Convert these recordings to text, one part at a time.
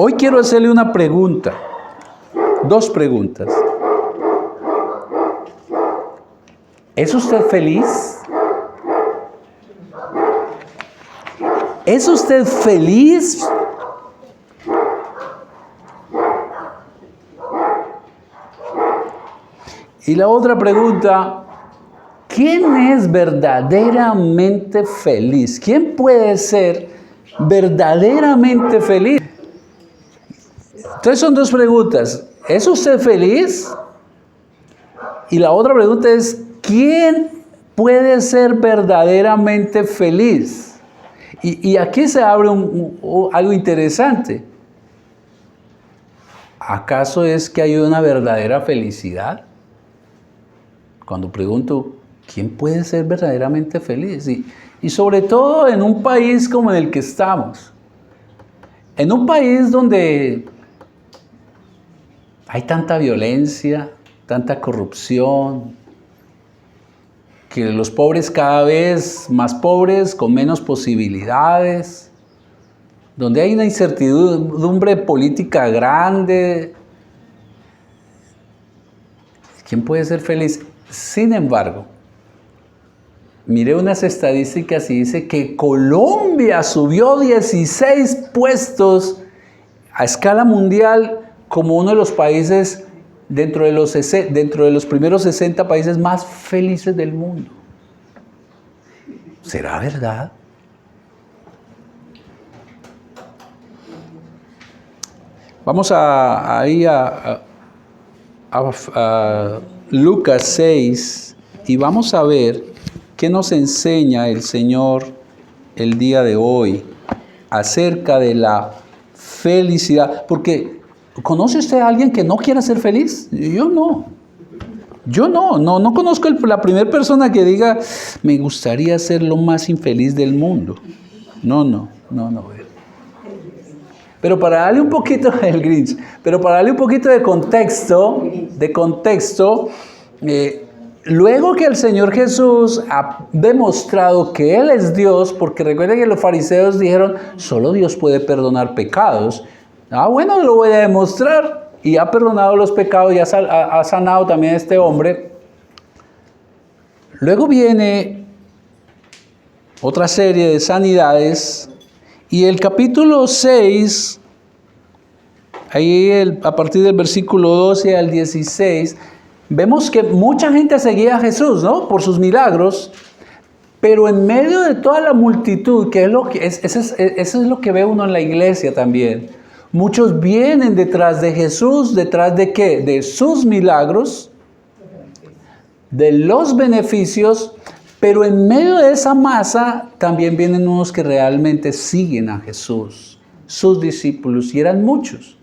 Hoy quiero hacerle una pregunta, dos preguntas. ¿Es usted feliz? ¿Es usted feliz? Y la otra pregunta, ¿quién es verdaderamente feliz? ¿Quién puede ser verdaderamente feliz? Entonces son dos preguntas. ¿Es usted feliz? Y la otra pregunta es, ¿quién puede ser verdaderamente feliz? Y aquí se abre algo interesante. ¿Acaso es que hay una verdadera felicidad? Cuando pregunto, ¿quién puede ser verdaderamente feliz? Y sobre todo en un país como en el que estamos. En un país donde hay tanta violencia, tanta corrupción, que los pobres cada vez más pobres, con menos posibilidades, donde hay una incertidumbre política grande. ¿Quién puede ser feliz? Sin embargo, miré unas estadísticas y dice que Colombia subió 16 puestos a escala mundial como uno de los países dentro de los primeros 60 países más felices del mundo. ¿Será verdad? Vamos a Lucas 6 y vamos a ver qué nos enseña el Señor el día de hoy acerca de la felicidad. Porque, ¿conoce usted a alguien que no quiera ser feliz? Yo no. No conozco la primera persona que diga, me gustaría ser lo más infeliz del mundo. No. Pero para darle un poquito, el Grinch, pero para darle un poquito de contexto, luego que el Señor Jesús ha demostrado que Él es Dios, porque recuerden que los fariseos dijeron, solo Dios puede perdonar pecados. Bueno, lo voy a demostrar. Y ha perdonado los pecados y ha sanado también a este hombre. Luego viene otra serie de sanidades. Y el capítulo 6, ahí a partir del versículo 12 al 16, vemos que mucha gente seguía a Jesús, ¿no? Por sus milagros. Pero en medio de toda la multitud, eso es lo que ve uno en la iglesia también. Muchos vienen detrás de Jesús, ¿detrás de qué? De sus milagros, de los beneficios, pero en medio de esa masa también vienen unos que realmente siguen a Jesús, sus discípulos, y eran muchos.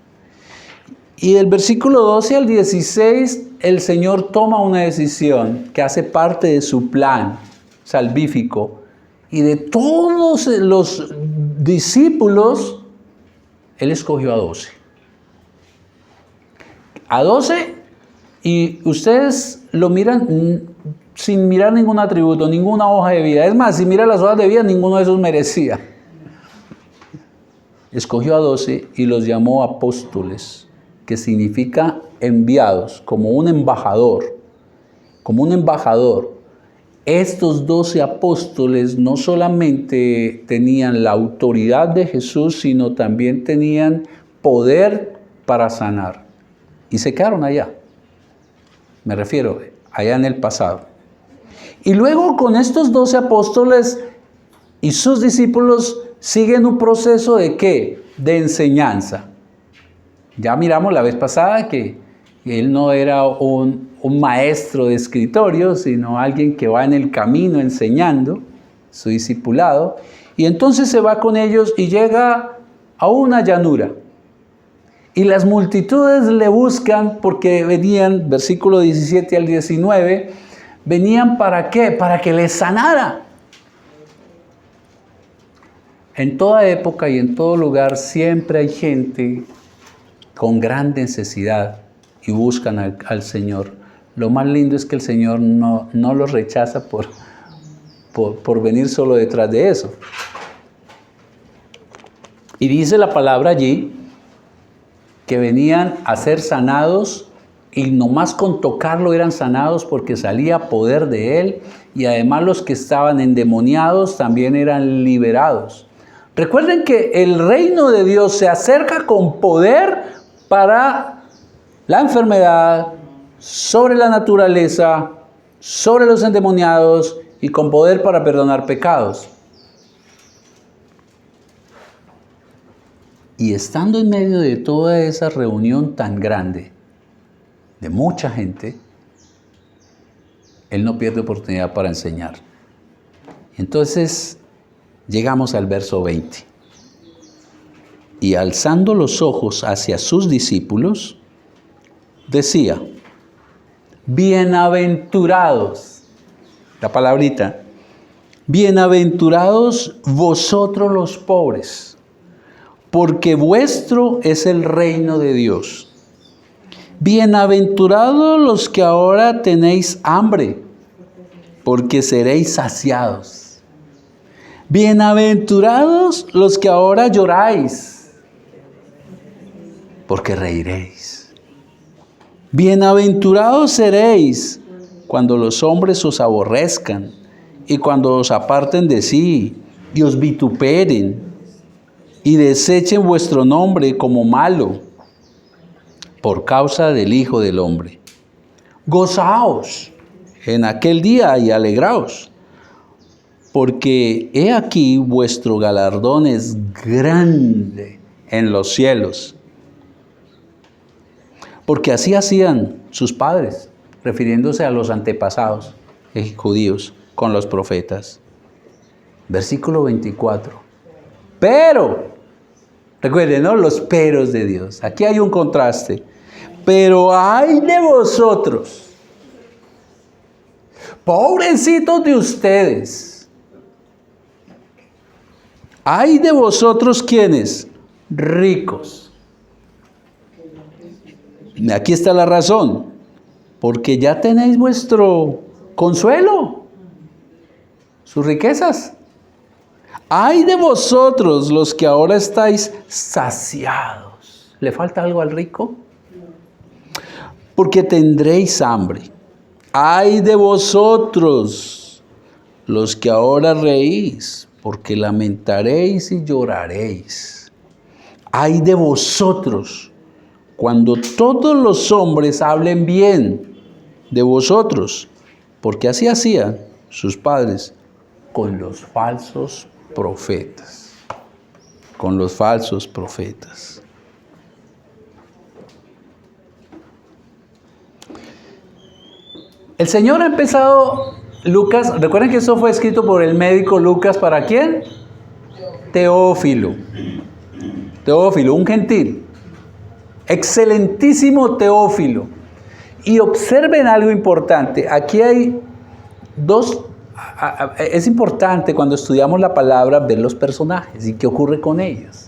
Y del versículo 12 al 16, el Señor toma una decisión que hace parte de su plan salvífico. Y de todos los discípulos, Él escogió a 12. A 12, y ustedes lo miran sin mirar ningún atributo, ninguna hoja de vida. Es más, si miran las hojas de vida, ninguno de esos merecía. Escogió a 12 y los llamó apóstoles, que significa enviados, como un embajador. Como un embajador. Estos 12 apóstoles no solamente tenían la autoridad de Jesús, sino también tenían poder para sanar. Y se quedaron allá. Me refiero, allá en el pasado. Y luego con estos 12 apóstoles y sus discípulos siguen un proceso de ¿qué? De enseñanza. Ya miramos la vez pasada que él no era un maestro de escritorio, sino alguien que va en el camino enseñando, su discipulado. Y entonces se va con ellos y llega a una llanura. Y las multitudes le buscan porque venían, versículo 17 al 19, venían ¿para qué? Para que les sanara. En toda época y en todo lugar siempre hay gente con gran necesidad y buscan al Señor. Lo más lindo es que el Señor no los rechaza por venir solo detrás de eso. Y dice la palabra allí que venían a ser sanados y nomás con tocarlo eran sanados porque salía poder de él, y además los que estaban endemoniados también eran liberados. Recuerden que el reino de Dios se acerca con poder para la enfermedad, sobre la naturaleza, sobre los endemoniados y con poder para perdonar pecados. Y estando en medio de toda esa reunión tan grande, de mucha gente, él no pierde oportunidad para enseñar. Entonces, llegamos al verso 20. Y alzando los ojos hacia sus discípulos, decía: bienaventurados, la palabrita, bienaventurados vosotros los pobres, porque vuestro es el reino de Dios. Bienaventurados los que ahora tenéis hambre, porque seréis saciados. Bienaventurados los que ahora lloráis, porque reiréis. Bienaventurados seréis cuando los hombres os aborrezcan y cuando os aparten de sí y os vituperen y desechen vuestro nombre como malo por causa del Hijo del Hombre. Gozaos en aquel día y alegraos, porque he aquí vuestro galardón es grande en los cielos. Porque así hacían sus padres, refiriéndose a los antepasados judíos con los profetas. Versículo 24. Pero, recuerden, ¿no? Los peros de Dios. Aquí hay un contraste. Pero ay de vosotros, pobrecitos de ustedes. Ay de vosotros, ¿quiénes? Ricos. Aquí está la razón. Porque ya tenéis vuestro consuelo, sus riquezas. Ay de vosotros los que ahora estáis saciados. ¿Le falta algo al rico? Porque tendréis hambre. Ay de vosotros los que ahora reís, porque lamentaréis y lloraréis. Ay de vosotros cuando todos los hombres hablen bien de vosotros, porque así hacían sus padres con los falsos profetas. Con los falsos profetas. El Señor ha empezado, Lucas, recuerden que eso fue escrito por el médico Lucas, ¿para quién? Teófilo. Teófilo, un gentil. Excelentísimo Teófilo. Y observen algo importante. Aquí hay dos. Es importante cuando estudiamos la palabra ver los personajes y qué ocurre con ellos.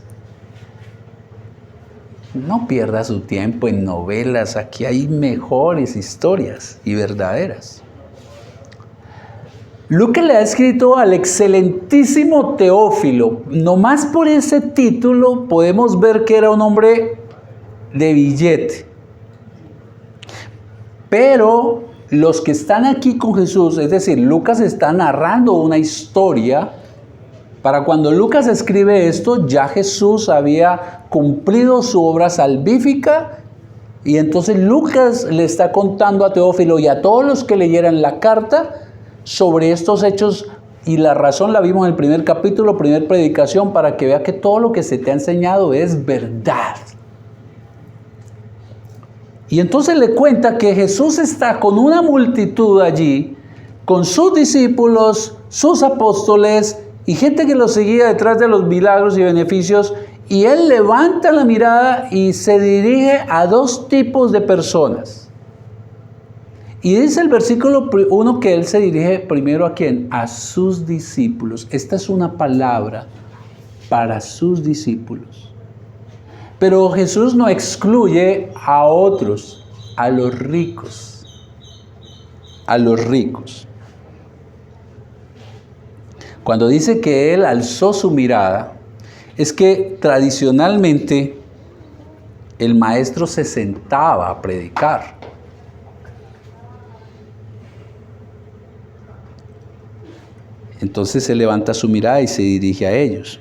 No pierda su tiempo en novelas. Aquí hay mejores historias y verdaderas. Lucas le ha escrito al excelentísimo Teófilo. Nomás por ese título podemos ver que era un hombre de billete. Pero los que están aquí con Jesús, es decir, Lucas está narrando una historia. Para cuando Lucas escribe esto, ya Jesús había cumplido su obra salvífica, y entonces Lucas le está contando a Teófilo y a todos los que leyeran la carta sobre estos hechos, y la razón la vimos en el primer capítulo, primera predicación, para que vea que todo lo que se te ha enseñado es verdad. Y entonces le cuenta que Jesús está con una multitud allí, con sus discípulos, sus apóstoles y gente que lo seguía detrás de los milagros y beneficios, y él levanta la mirada y se dirige a dos tipos de personas. Y dice el versículo 1 que él se dirige primero ¿a quién? A sus discípulos. Esta es una palabra para sus discípulos. Pero Jesús no excluye a otros, a los ricos. A los ricos. Cuando dice que él alzó su mirada, es que tradicionalmente el maestro se sentaba a predicar. Entonces se levanta su mirada y se dirige a ellos.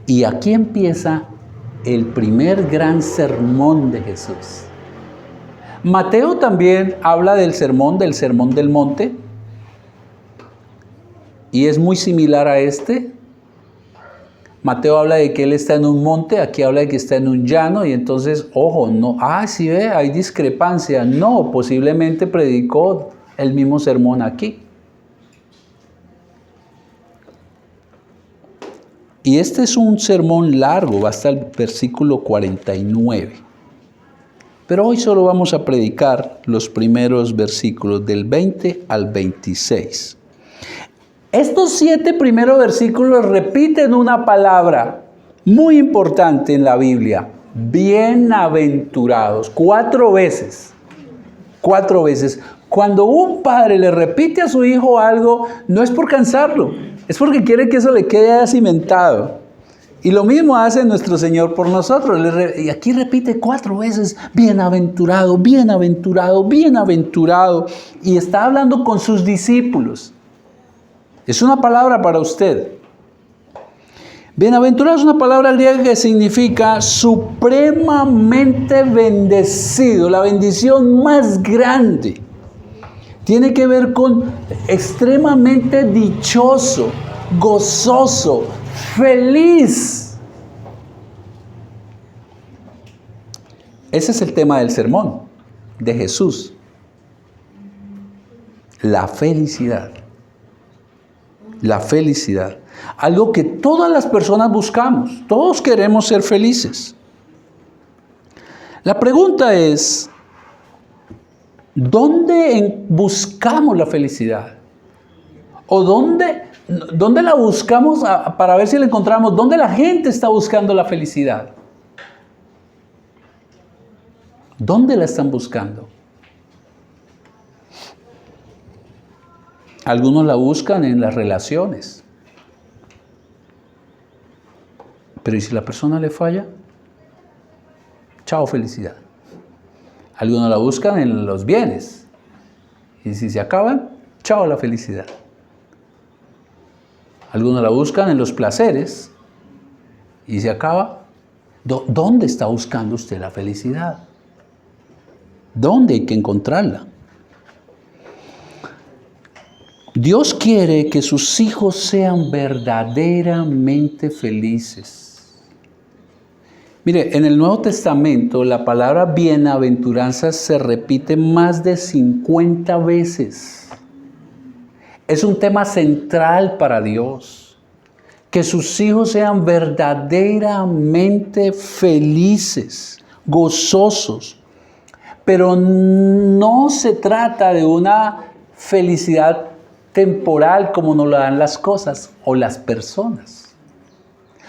Y aquí empieza el primer gran sermón de Jesús. Mateo también habla del sermón del monte, y es muy similar a este. Mateo habla de que él está en un monte, aquí habla de que está en un llano, y entonces, ojo, no, sí ve, hay discrepancia. No, posiblemente predicó el mismo sermón aquí. Y este es un sermón largo, va hasta el versículo 49. Pero hoy solo vamos a predicar los primeros versículos del 20 al 26. Estos 7 primeros versículos repiten una palabra muy importante en la Biblia: bienaventurados. 4 veces. 4 veces. Cuando un padre le repite a su hijo algo, no es por cansarlo, es porque quiere que eso le quede cimentado. Y lo mismo hace nuestro Señor por nosotros. Y aquí repite 4 veces: bienaventurado, bienaventurado, bienaventurado. Y está hablando con sus discípulos. Es una palabra para usted. Bienaventurado es una palabra griega que significa supremamente bendecido, la bendición más grande. Tiene que ver con extremadamente dichoso, gozoso, feliz. Ese es el tema del sermón de Jesús. La felicidad. La felicidad. Algo que todas las personas buscamos. Todos queremos ser felices. La pregunta es, ¿dónde buscamos la felicidad? ¿O dónde la buscamos para ver si la encontramos? ¿Dónde la gente está buscando la felicidad? ¿Dónde la están buscando? Algunos la buscan en las relaciones. Pero ¿y si la persona le falla? Chao, felicidad. Algunos la buscan en los bienes. Y si se acaban, chao la felicidad. Algunos la buscan en los placeres. Y se acaba. ¿Dónde está buscando usted la felicidad? ¿Dónde hay que encontrarla? Dios quiere que sus hijos sean verdaderamente felices. Mire, en el Nuevo Testamento la palabra bienaventuranza se repite más de 50 veces. Es un tema central para Dios. Que sus hijos sean verdaderamente felices, gozosos. Pero no se trata de una felicidad temporal como nos lo dan las cosas o las personas.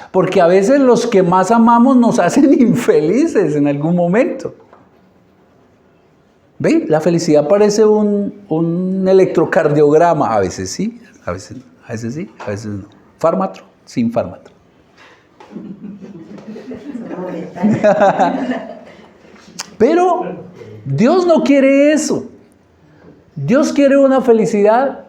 Porque a veces los que más amamos nos hacen infelices en algún momento. ¿Ven? La felicidad parece un electrocardiograma. A veces sí, a veces sí, a veces no. Fármaco, sin fármaco. Pero Dios no quiere eso. Dios quiere una felicidad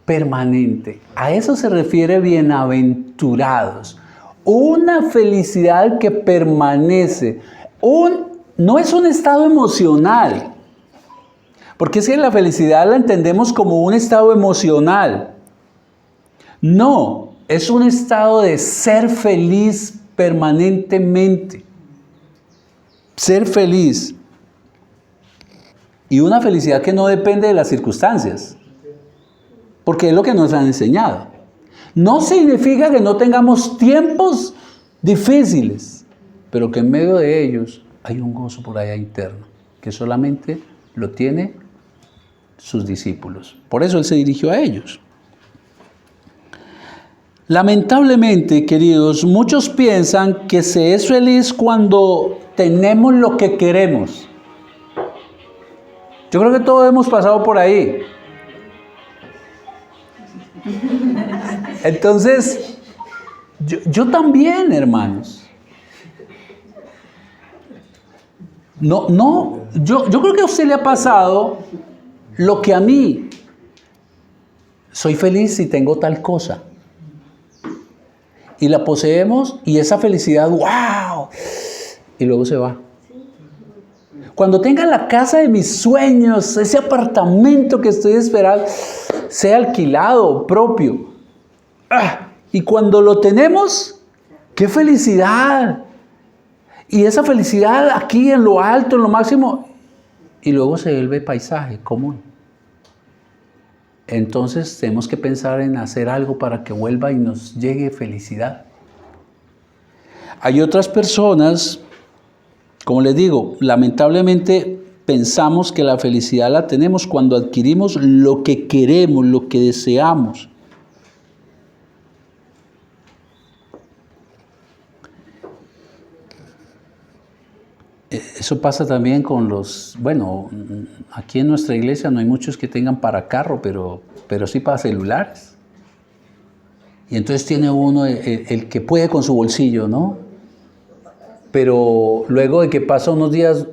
permanente. A eso se refiere bienaventurados. Una felicidad que permanece. No es un estado emocional. Porque es que la felicidad la entendemos como un estado emocional. No, es un estado de ser feliz permanentemente. Ser feliz. Y una felicidad que no depende de las circunstancias. Porque es lo que nos han enseñado. No significa que no tengamos tiempos difíciles, pero que en medio de ellos hay un gozo por allá interno, que solamente lo tiene sus discípulos. Por eso Él se dirigió a ellos. Lamentablemente, queridos, muchos piensan que se es feliz cuando tenemos lo que queremos. Yo creo que todos hemos pasado por ahí. Entonces, yo también, hermanos. Yo creo que a usted le ha pasado lo que a mí. Soy feliz si tengo tal cosa. Y la poseemos y esa felicidad, ¡wow! Y luego se va. Cuando tenga la casa de mis sueños, ese apartamento que estoy esperando, sea alquilado, propio. Y cuando lo tenemos, ¡qué felicidad! Y esa felicidad aquí en lo alto, en lo máximo, y luego se vuelve paisaje común. Entonces tenemos que pensar en hacer algo para que vuelva y nos llegue felicidad. Hay otras personas, como les digo, lamentablemente pensamos que la felicidad la tenemos cuando adquirimos lo que queremos, lo que deseamos. Eso pasa también con aquí en nuestra iglesia no hay muchos que tengan para carro, pero sí para celulares. Y entonces tiene uno el que puede con su bolsillo, ¿no? Pero luego de que pasa unos días,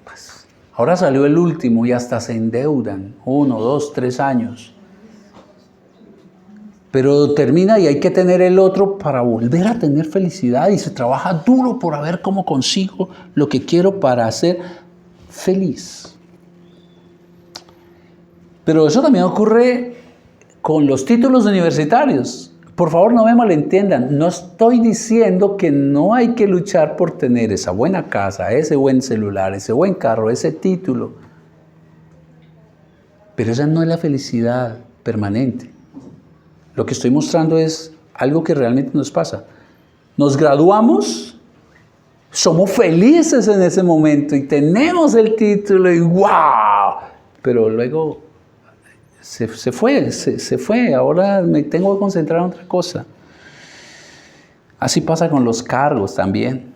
pues, ahora salió el último y hasta se endeudan, 1, 2, 3 años. Pero termina y hay que tener el otro para volver a tener felicidad y se trabaja duro por ver cómo consigo lo que quiero para ser feliz. Pero eso también ocurre con los títulos universitarios. Por favor, no me malentiendan. No estoy diciendo que no hay que luchar por tener esa buena casa, ese buen celular, ese buen carro, ese título. Pero esa no es la felicidad permanente. Lo que estoy mostrando es algo que realmente nos pasa. Nos graduamos, somos felices en ese momento y tenemos el título y ¡wow! Pero luego se fue. Ahora me tengo que concentrar en otra cosa. Así pasa con los cargos también.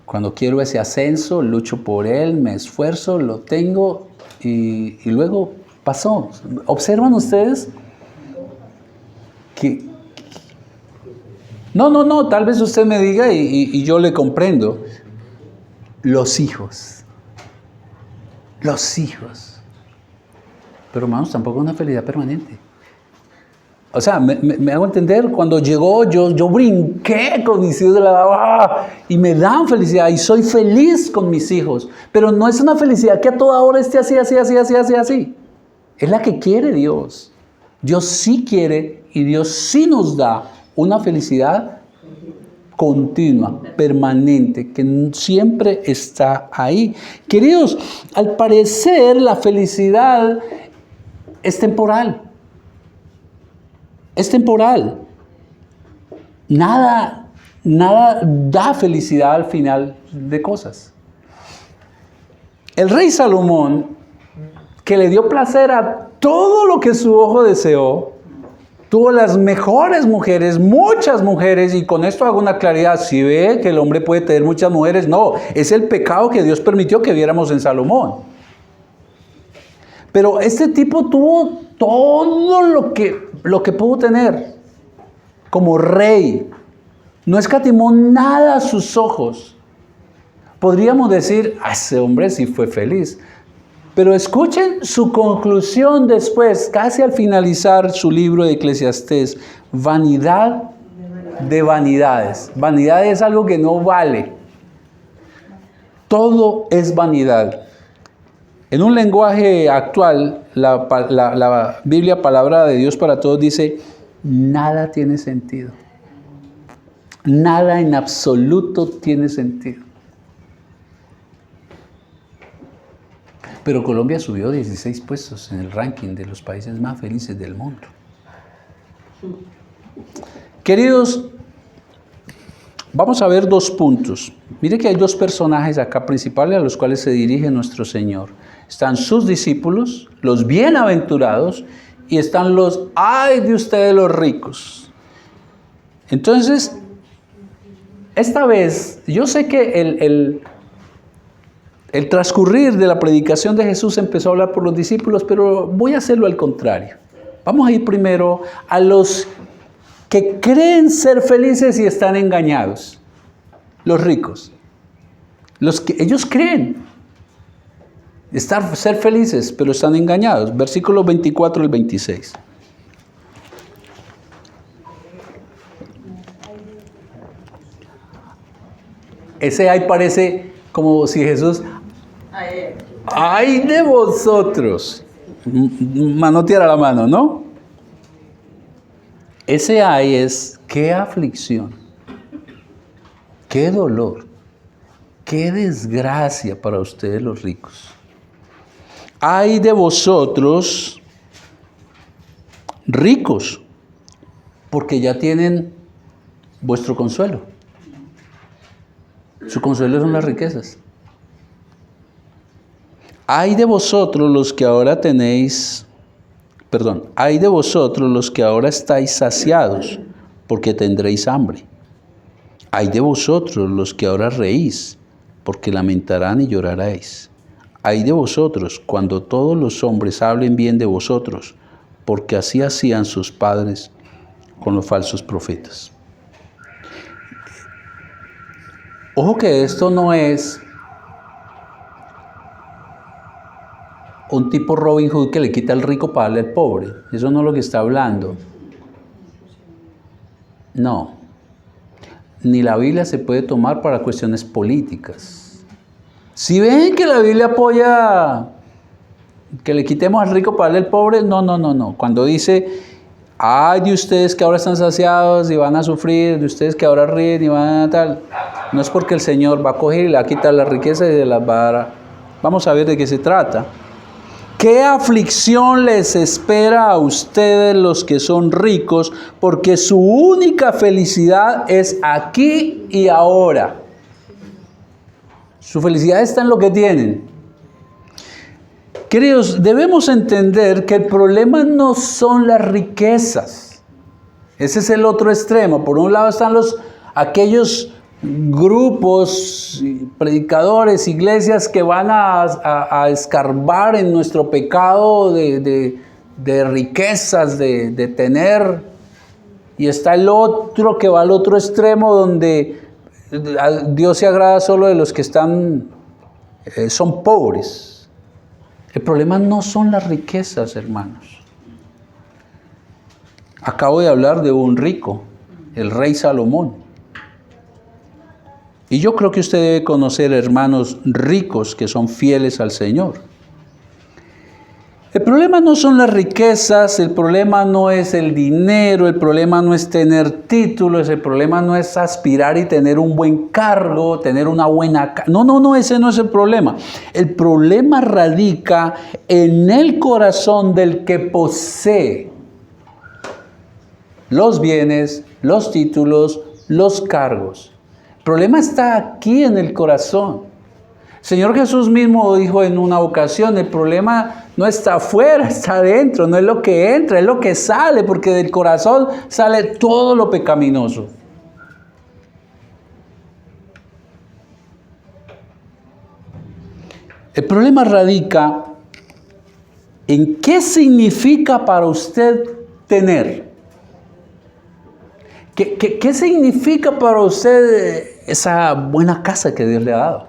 Cuando quiero ese ascenso, lucho por él, me esfuerzo, lo tengo y luego pasó. ¿Observan ustedes? Que no, tal vez usted me diga y yo le comprendo. Los hijos. Pero hermanos, tampoco es una felicidad permanente. O sea, me hago entender, cuando llegó yo brinqué con mis hijos y me dan felicidad y soy feliz con mis hijos. Pero no es una felicidad que a toda hora esté así. Es la que quiere Dios. Dios sí quiere y Dios sí nos da una felicidad continua, permanente, que siempre está ahí. Queridos, al parecer la felicidad es temporal. Es temporal. Nada da felicidad al final de cosas. El rey Salomón, que le dio placer a todo lo que su ojo deseó, tuvo las mejores mujeres, muchas mujeres, y con esto hago una claridad. Si ve que el hombre puede tener muchas mujeres, no, es el pecado que Dios permitió que viéramos en Salomón. Pero este tipo tuvo todo lo que pudo tener como rey. No escatimó nada a sus ojos. Podríamos decir, ese hombre sí fue feliz. Pero escuchen su conclusión después, casi al finalizar su libro de Eclesiastés. Vanidad de vanidades. Vanidad es algo que no vale. Todo es vanidad. En un lenguaje actual, la Biblia, Palabra de Dios para Todos, dice, nada tiene sentido. Nada en absoluto tiene sentido. Pero Colombia subió 16 puestos en el ranking de los países más felices del mundo. Queridos, vamos a ver 2 puntos. Mire que hay 2 personajes acá principales a los cuales se dirige nuestro Señor. Están sus discípulos, los bienaventurados, y están los ¡ay de ustedes los ricos! Entonces, esta vez, yo sé que el transcurrir de la predicación de Jesús empezó a hablar por los discípulos, pero voy a hacerlo al contrario. Vamos a ir primero a los que creen ser felices y están engañados, los ricos. Ellos creen ser felices, pero están engañados. Versículos 24 al 26. Ese ay parece como si Jesús... ¡Ay de vosotros! Manotear la mano, ¿no? Ese ay es qué aflicción, qué dolor, qué desgracia para ustedes los ricos. Ay de vosotros, ricos, porque ya tienen vuestro consuelo. Su consuelo son las riquezas. Ay de vosotros los que ahora ay de vosotros los que ahora estáis saciados, porque tendréis hambre. Ay de vosotros los que ahora reís, porque lamentarán y lloraréis. Ay de vosotros cuando todos los hombres hablen bien de vosotros, porque así hacían sus padres con los falsos profetas. Ojo que esto no es un tipo Robin Hood que le quita al rico para darle al pobre. Eso no es lo que está hablando. No. Ni la Biblia se puede tomar para cuestiones políticas. Si ven que la Biblia apoya que le quitemos al rico para darle al pobre, no. Cuando dice, ay de ustedes que ahora están saciados y van a sufrir, de ustedes que ahora ríen y van a tal, no es porque el Señor va a coger y le va a quitar la riqueza y se las va a dar. Vamos a ver de qué se trata. ¿Qué aflicción les espera a ustedes los que son ricos? Porque su única felicidad es aquí y ahora. Su felicidad está en lo que tienen. Queridos, debemos entender que el problema no son las riquezas. Ese es el otro extremo. Por un lado están aquellos grupos, predicadores, iglesias que van a escarbar en nuestro pecado de riquezas, de tener. Y está el otro que va al otro extremo donde Dios se agrada solo de los que son pobres. El problema no son las riquezas, hermanos. Acabo de hablar de un rico, el rey Salomón. Y yo creo que usted debe conocer hermanos ricos que son fieles al Señor. El problema no son las riquezas, el problema no es el dinero, el problema no es tener títulos, el problema no es aspirar y tener un buen cargo, tener una buena casa. No, ese no es el problema. El problema radica en el corazón del que posee los bienes, los títulos, los cargos. El problema está aquí en el corazón. Señor Jesús mismo dijo en una ocasión, el problema no está afuera, está adentro, no es lo que entra, es lo que sale, porque del corazón sale todo lo pecaminoso. El problema radica en qué significa para usted tener. ¿Qué significa para usted esa buena casa que Dios le ha dado?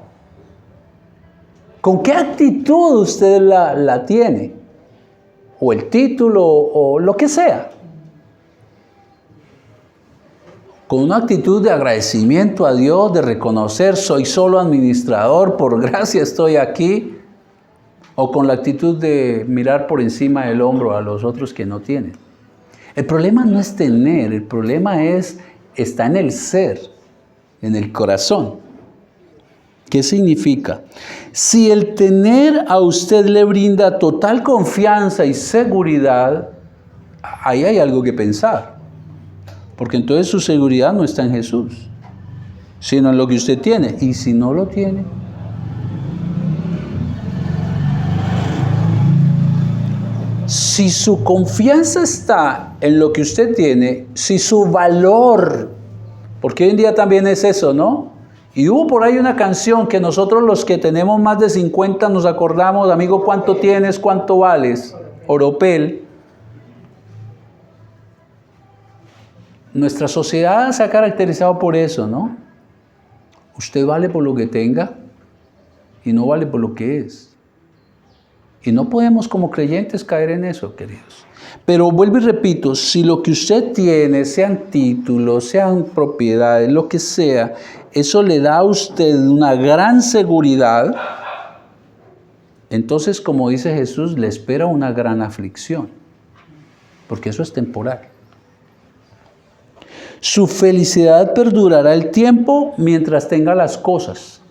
¿Con qué actitud usted la tiene? O el título, o lo que sea. Con una actitud de agradecimiento a Dios, de reconocer, soy solo administrador, por gracia estoy aquí. O con la actitud de mirar por encima del hombro a los otros que no tienen. El problema no es tener, el problema está en el ser, en el corazón. ¿Qué significa? Si el tener a usted le brinda total confianza y seguridad, ahí hay algo que pensar. Porque entonces su seguridad no está en Jesús, sino en lo que usted tiene. Y si no lo tiene, si su confianza está en lo que usted tiene, si su valor, porque hoy en día también es eso, ¿no? Y hubo por ahí una canción que nosotros los que tenemos más de 50 nos acordamos, amigo, ¿cuánto tienes? ¿Cuánto vales? Oropel. Nuestra sociedad se ha caracterizado por eso, ¿no? Usted vale por lo que tenga, y no vale por lo que es. Y no podemos como creyentes caer en eso, queridos. Pero vuelvo y repito, si lo que usted tiene, sean títulos, sean propiedades, lo que sea, eso le da a usted una gran seguridad, entonces, como dice Jesús, le espera una gran aflicción, porque eso es temporal. Su felicidad perdurará el tiempo mientras tenga las cosas.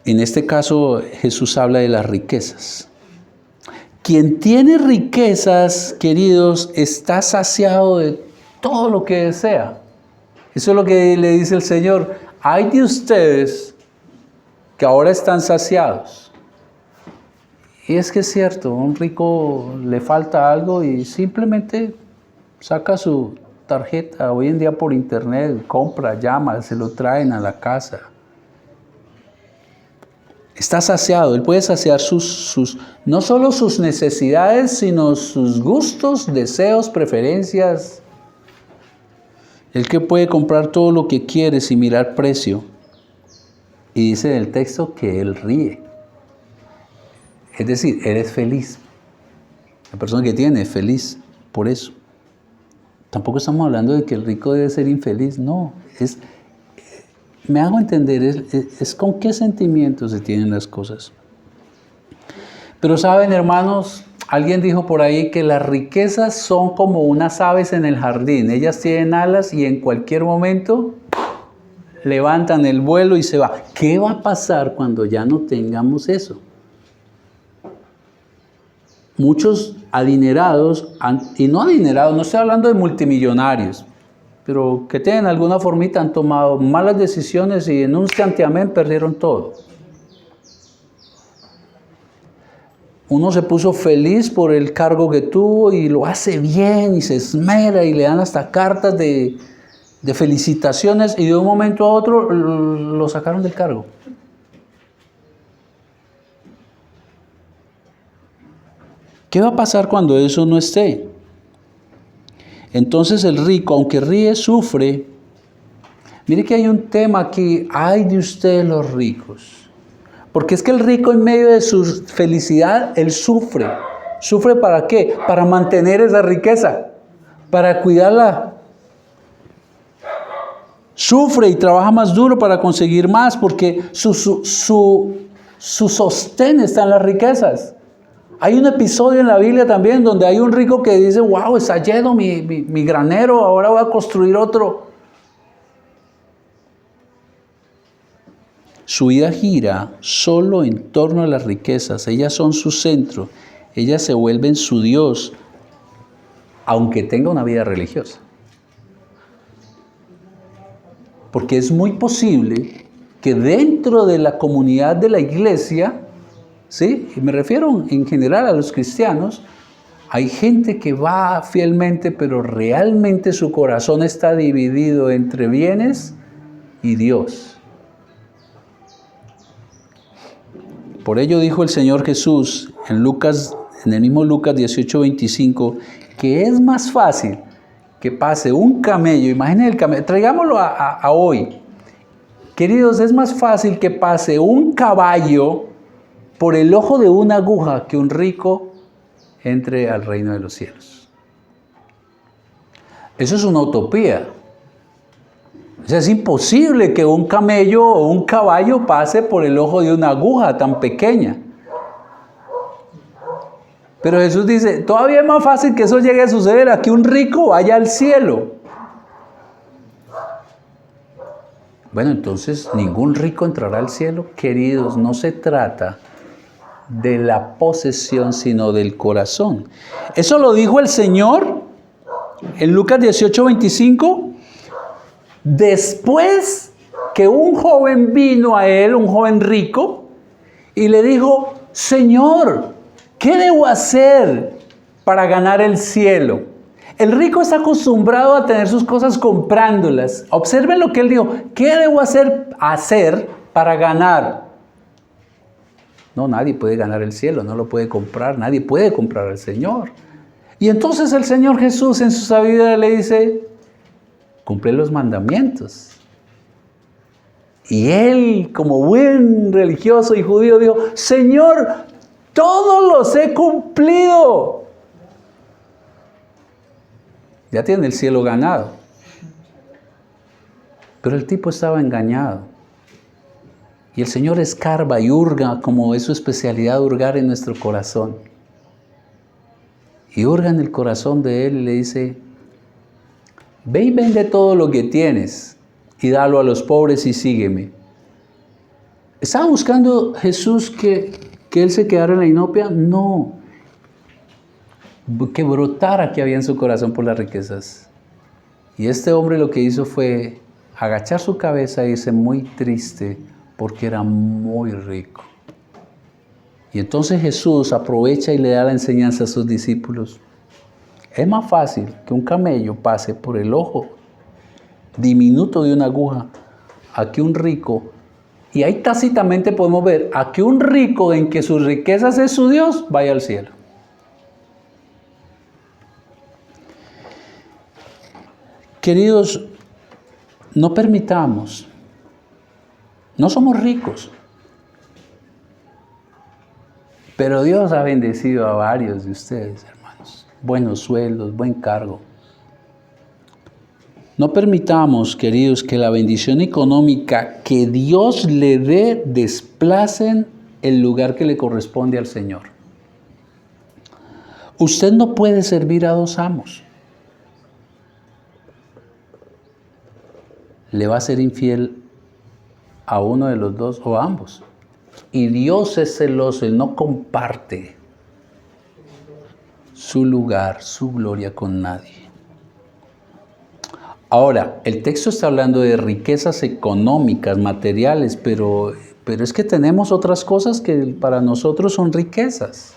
En este caso, Jesús habla de las riquezas. Quien tiene riquezas, queridos, está saciado de todo lo que desea. Eso es lo que le dice el Señor. Hay de ustedes que ahora están saciados. Y es que es cierto, a un rico le falta algo y simplemente saca su tarjeta. Hoy en día por internet, compra, llama, se lo traen a la casa. Está saciado, él puede saciar no solo sus necesidades, sino sus gustos, deseos, preferencias. El que puede comprar todo lo que quiere sin mirar precio. Y dice en el texto que él ríe. Es decir, él es feliz. La persona que tiene es feliz por eso. Tampoco estamos hablando de que el rico debe ser infeliz, no. Me hago entender, es con qué sentimientos se tienen las cosas. Pero saben, hermanos, alguien dijo por ahí que las riquezas son como unas aves en el jardín. Ellas tienen alas y en cualquier momento levantan el vuelo y se va. ¿Qué va a pasar cuando ya no tengamos eso? Muchos adinerados, y no adinerados, no estoy hablando de multimillonarios, pero que tienen alguna formita, han tomado malas decisiones y en un santiamén perdieron todo. Uno se puso feliz por el cargo que tuvo y lo hace bien y se esmera y le dan hasta cartas de felicitaciones y de un momento a otro lo sacaron del cargo. ¿Qué va a pasar cuando eso no esté? Entonces el rico, aunque ríe, sufre. Mire que hay un tema aquí, ay de ustedes los ricos. Porque es que el rico en medio de su felicidad, él sufre. ¿Sufre para qué? Para mantener esa riqueza, para cuidarla. Sufre y trabaja más duro para conseguir más porque su sostén está en las riquezas. Hay un episodio en la Biblia también donde hay un rico que dice, wow, está lleno mi granero, ahora voy a construir otro. Su vida gira solo en torno a las riquezas. Ellas son su centro. Ellas se vuelven su Dios, aunque tenga una vida religiosa. Porque es muy posible que dentro de la comunidad de la iglesia, ¿sí? Y me refiero en general a los cristianos, hay gente que va fielmente, pero realmente su corazón está dividido entre bienes y Dios. Por ello dijo el Señor Jesús en el mismo Lucas 18:25, que es más fácil que pase un camello, imaginen el camello, traigámoslo a hoy. Queridos, es más fácil que pase un caballo por el ojo de una aguja que un rico entre al reino de los cielos. Eso es una utopía. O sea, es imposible que un camello o un caballo pase por el ojo de una aguja tan pequeña. Pero Jesús dice, todavía es más fácil que eso llegue a suceder a que un rico vaya al cielo. Bueno, entonces ningún rico entrará al cielo. Queridos, no se trata de la posesión, sino del corazón. Eso lo dijo el Señor en Lucas 18:25, después que un joven vino a él, un joven rico, y le dijo, Señor, ¿qué debo hacer para ganar el cielo? El rico está acostumbrado a tener sus cosas comprándolas. Observen lo que él dijo, ¿qué debo hacer para ganar? No, nadie puede ganar el cielo, no lo puede comprar, nadie puede comprar al Señor. Y entonces el Señor Jesús en su sabiduría le dice, cumple los mandamientos. Y él, como buen religioso y judío, dijo, Señor, todos los he cumplido. Ya tiene el cielo ganado. Pero el tipo estaba engañado. Y el Señor escarba y hurga, como es su especialidad, hurgar en nuestro corazón. Y hurga en el corazón de él y le dice, ve y vende todo lo que tienes y dalo a los pobres y sígueme. ¿Estaba buscando Jesús que él se quedara en la inopia? No. Que brotara que había en su corazón por las riquezas. Y este hombre lo que hizo fue agachar su cabeza y irse muy triste porque era muy rico. Y entonces Jesús aprovecha y le da la enseñanza a sus discípulos. Es más fácil que un camello pase por el ojo diminuto de una aguja a que un rico, y ahí tácitamente podemos ver, a que un rico en que sus riquezas es su Dios, vaya al cielo. Queridos, no permitamos, no somos ricos, pero Dios ha bendecido a varios de ustedes, hermanos. Buenos sueldos, buen cargo. No permitamos, queridos, que la bendición económica que Dios le dé desplacen el lugar que le corresponde al Señor. Usted no puede servir a dos amos. Le va a ser infiel a uno de los dos o a ambos. Y Dios es celoso, Él no comparte su lugar, su gloria con nadie. Ahora, el texto está hablando de riquezas económicas, materiales, pero es que tenemos otras cosas que para nosotros son riquezas.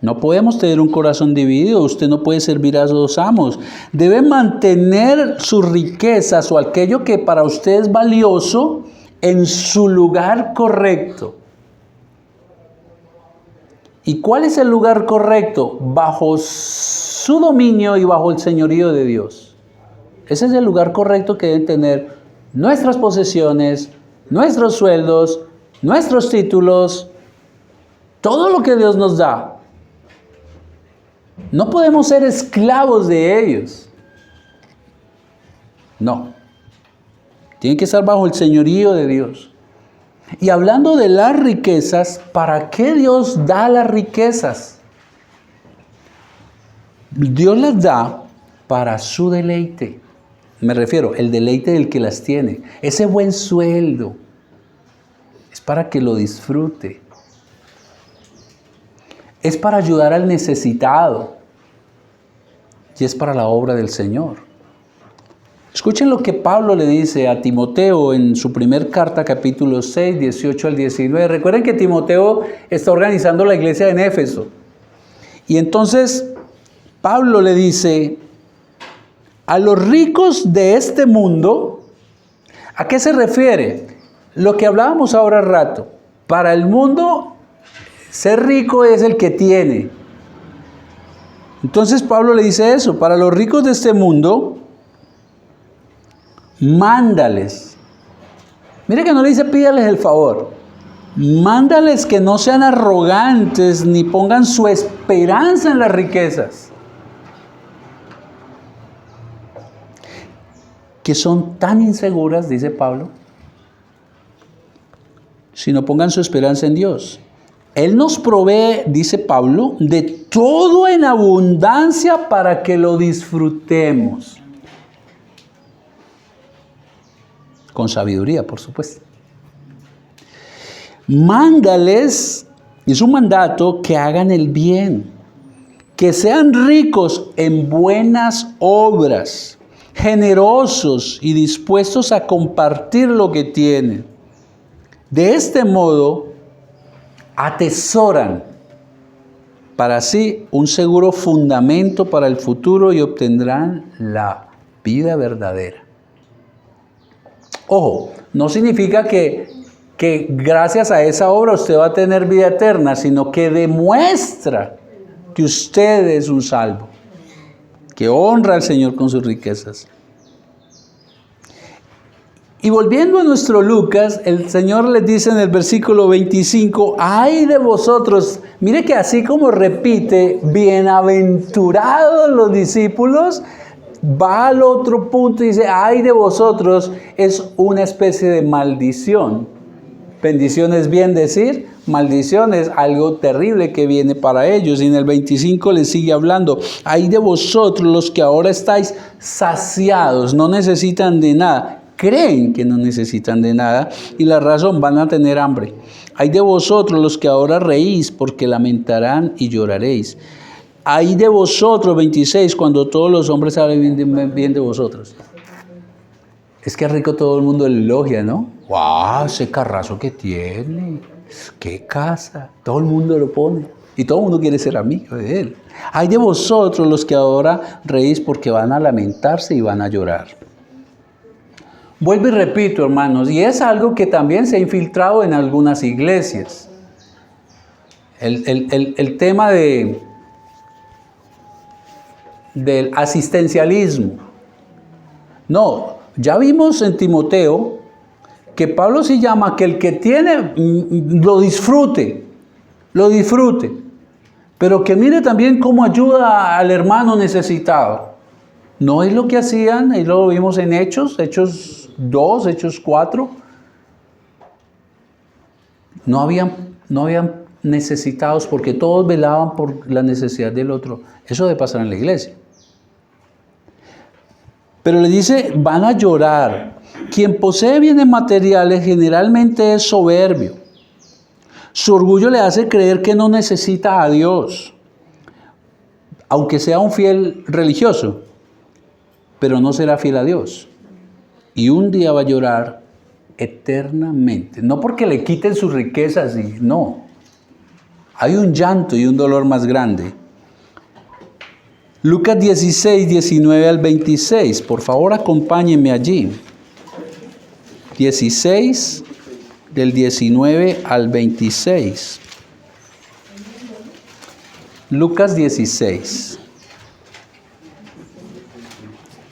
No podemos tener un corazón dividido, usted no puede servir a dos amos. Debe mantener sus riquezas o aquello que para usted es valioso en su lugar correcto. ¿Y cuál es el lugar correcto? Bajo su dominio y bajo el señorío de Dios. Ese es el lugar correcto que deben tener nuestras posesiones, nuestros sueldos, nuestros títulos, todo lo que Dios nos da. No podemos ser esclavos de ellos. No. Tienen que estar bajo el señorío de Dios. Y hablando de las riquezas, ¿para qué Dios da las riquezas? Dios las da para su deleite. Me refiero, el deleite del que las tiene. Ese buen sueldo es para que lo disfrute. Es para ayudar al necesitado. Y es para la obra del Señor. Escuchen lo que Pablo le dice a Timoteo en su primer carta, capítulo 6, 18 al 19. Recuerden que Timoteo está organizando la iglesia en Éfeso. Y entonces Pablo le dice, a los ricos de este mundo, ¿a qué se refiere? Lo que hablábamos ahora al rato. Para el mundo, ser rico es el que tiene. Entonces Pablo le dice eso, para los ricos de este mundo, mándales. Mire que no le dice pídales el favor. Mándales que no sean arrogantes ni pongan su esperanza en las riquezas, que son tan inseguras, dice Pablo, sino pongan su esperanza en Dios. Él nos provee, dice Pablo, de todo en abundancia para que lo disfrutemos. Con sabiduría, por supuesto. Mándales, es un mandato, que hagan el bien, que sean ricos en buenas obras, generosos y dispuestos a compartir lo que tienen. De este modo, atesoran para sí un seguro fundamento para el futuro y obtendrán la vida verdadera. Ojo, no significa que gracias a esa obra usted va a tener vida eterna, sino que demuestra que usted es un salvo, que honra al Señor con sus riquezas. Y volviendo a nuestro Lucas, el Señor les dice en el versículo 25, ¡ay de vosotros! Mire que así como repite, bienaventurados los discípulos, va al otro punto y dice, ¡ay de vosotros! Es una especie de maldición. Bendición es bien decir, maldición es algo terrible que viene para ellos. Y en el 25 les sigue hablando, ¡ay de vosotros los que ahora estáis saciados, no necesitan de nada! Creen que no necesitan de nada y la razón, van a tener hambre. Ay de vosotros los que ahora reís, porque lamentarán y lloraréis. Ay de vosotros, 26, cuando todos los hombres hablen bien de vosotros. Es que rico, todo el mundo lo elogia, ¿no? ¡Wow! Ese carrazo que tiene, qué casa, todo el mundo lo pone y todo el mundo quiere ser amigo de él. Ay de vosotros los que ahora reís, porque van a lamentarse y van a llorar. Vuelvo y repito, hermanos, y es algo que también se ha infiltrado en algunas iglesias. El tema del asistencialismo. No, ya vimos en Timoteo que Pablo sí llama que el que tiene lo disfrute, pero que mire también cómo ayuda al hermano necesitado. No es lo que hacían, ahí lo vimos en Hechos 2, Hechos 4. No habían necesitados porque todos velaban por la necesidad del otro. Eso debe pasar en la iglesia. Pero le dice, van a llorar. Quien posee bienes materiales generalmente es soberbio. Su orgullo le hace creer que no necesita a Dios, aunque sea un fiel religioso, pero no será fiel a Dios. Y un día va a llorar eternamente. No porque le quiten sus riquezas, no. Hay un llanto y un dolor más grande. Lucas 16, 19 al 26. Por favor, acompáñenme allí. 16, del 19 al 26. Lucas 16.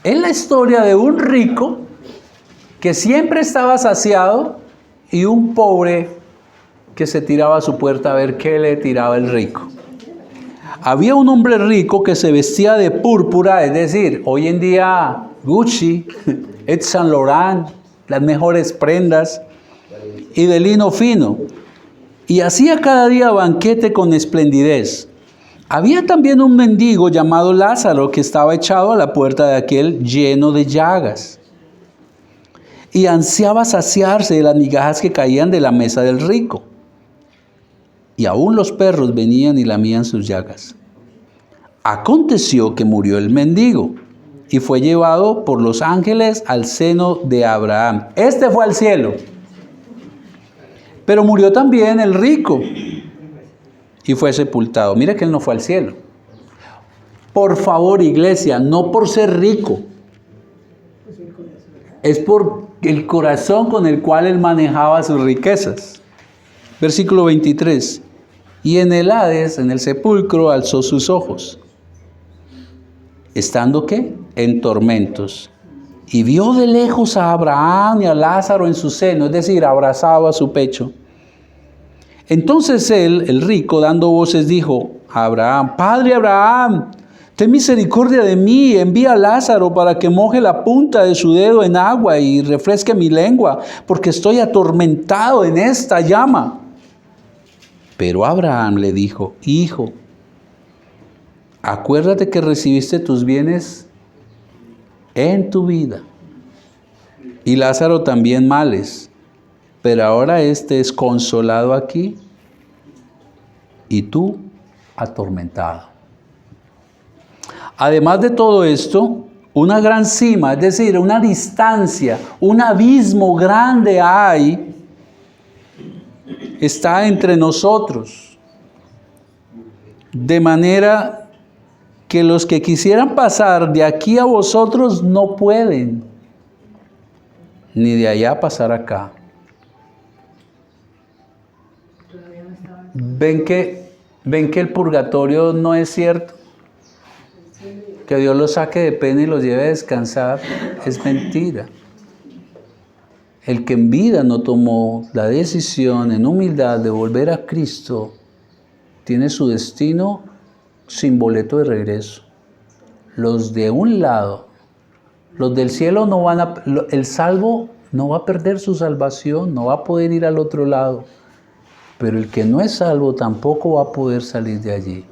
Es la historia de un rico que siempre estaba saciado y un pobre que se tiraba a su puerta a ver qué le tiraba el rico. Había un hombre rico que se vestía de púrpura, es decir, hoy en día Gucci, Yves Saint Laurent, las mejores prendas, y de lino fino, y hacía cada día banquete con esplendidez. Había también un mendigo llamado Lázaro que estaba echado a la puerta de aquel lleno de llagas, y ansiaba saciarse de las migajas que caían de la mesa del rico. Y aún los perros venían y lamían sus llagas. Aconteció que murió el mendigo y fue llevado por los ángeles al seno de Abraham. Este fue al cielo. Pero murió también el rico y fue sepultado. Mira que él no fue al cielo. Por favor, iglesia, no por ser rico. Es por el corazón con el cual él manejaba sus riquezas. Versículo 23. Y en el Hades, en el sepulcro, alzó sus ojos. ¿Estando qué? En tormentos. Y vio de lejos a Abraham y a Lázaro en su seno, es decir, abrazado a su pecho. Entonces él, el rico, dando voces, dijo a Abraham: Padre Abraham, ten misericordia de mí, envía a Lázaro para que moje la punta de su dedo en agua y refresque mi lengua, porque estoy atormentado en esta llama. Pero Abraham le dijo: Hijo, acuérdate que recibiste tus bienes en tu vida, y Lázaro también males, pero ahora este es consolado aquí, y tú atormentado. Además de todo esto, una gran cima, es decir, una distancia, un abismo grande está entre nosotros, de manera que los que quisieran pasar de aquí a vosotros no pueden, ni de allá pasar acá. ¿Ven que el purgatorio no es cierto? Que Dios los saque de pena y los lleve a descansar, es mentira. El que en vida no tomó la decisión en humildad de volver a Cristo, tiene su destino sin boleto de regreso. Los de un lado, los del cielo no van a, el salvo no va a perder su salvación, no va a poder ir al otro lado, pero el que no es salvo tampoco va a poder salir de allí.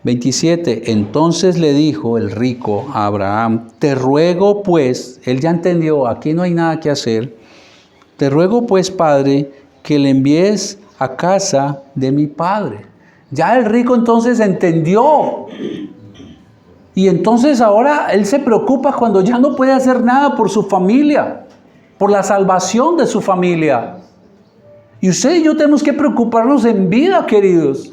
27. Entonces le dijo el rico a Abraham, te ruego pues, él ya entendió, aquí no hay nada que hacer, te ruego pues, Padre, que le envíes a casa de mi padre. Ya el rico entonces entendió. Y entonces ahora él se preocupa cuando ya no puede hacer nada por su familia, por la salvación de su familia. Y usted y yo tenemos que preocuparnos en vida, queridos.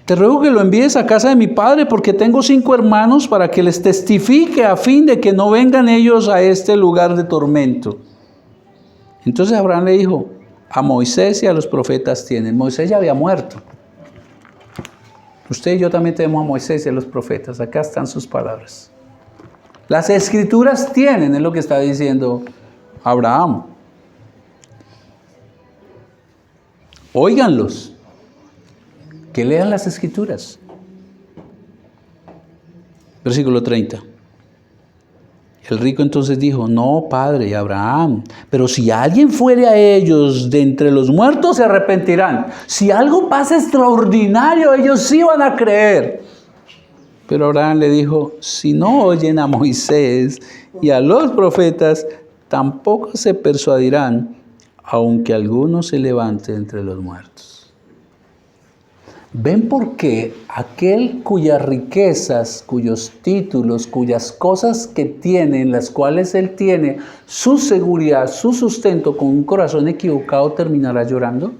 Te ruego que lo envíes a casa de mi padre, porque tengo 5 hermanos, para que les testifique a fin de que no vengan ellos a este lugar de tormento. Entonces Abraham le dijo, a Moisés y a los profetas tienen. Moisés ya había muerto. Usted y yo también tenemos a Moisés y a los profetas. Acá están sus palabras. Las escrituras tienen, es lo que está diciendo Abraham. Óiganlos. Que lean las escrituras. Versículo 30. El rico entonces dijo, no, padre Abraham, pero si alguien fuere a ellos de entre los muertos, se arrepentirán. Si algo pasa extraordinario, ellos sí van a creer. Pero Abraham le dijo, si no oyen a Moisés y a los profetas, tampoco se persuadirán, aunque alguno se levante entre los muertos. ¿Ven por qué aquel cuyas riquezas, cuyos títulos, cuyas cosas que tiene, en las cuales él tiene su seguridad, su sustento con un corazón equivocado, terminará llorando?